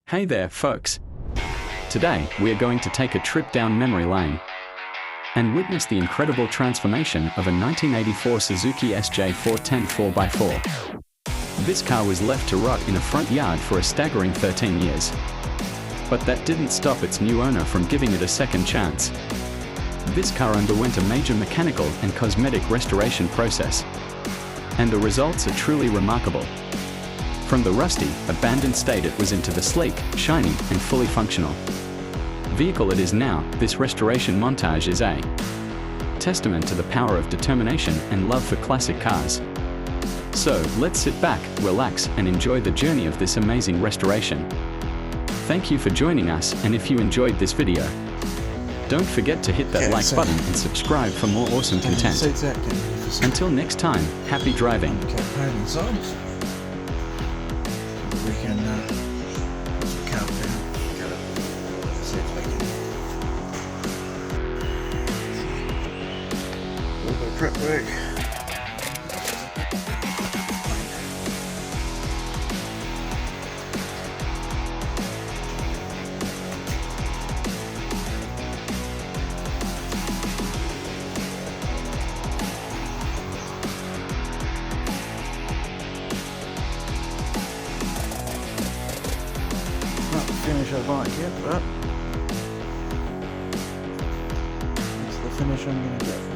Hey there, folks. Today, we are going to take a trip down memory lane and witness the incredible transformation of a 1984 Suzuki SJ410 4x4. This car was left to rot in a front yard for a staggering 13 years. But that didn't stop its new owner from giving it a second chance. This car underwent a major mechanical and cosmetic restoration process, and the results are truly remarkable. From the rusty, abandoned state it was into the sleek, shiny, and fully functional vehicle it is now, this restoration montage is a testament to the power of determination and love for classic cars. So, let's sit back, relax, and enjoy the journey of this amazing restoration. Thank you for joining us, and if you enjoyed this video, don't forget to hit that like button and subscribe for more awesome content. Until next time, happy driving. We can count down. See if I can. A little bit of prep work. Finish our bike yet, but that's the finish I'm going to get.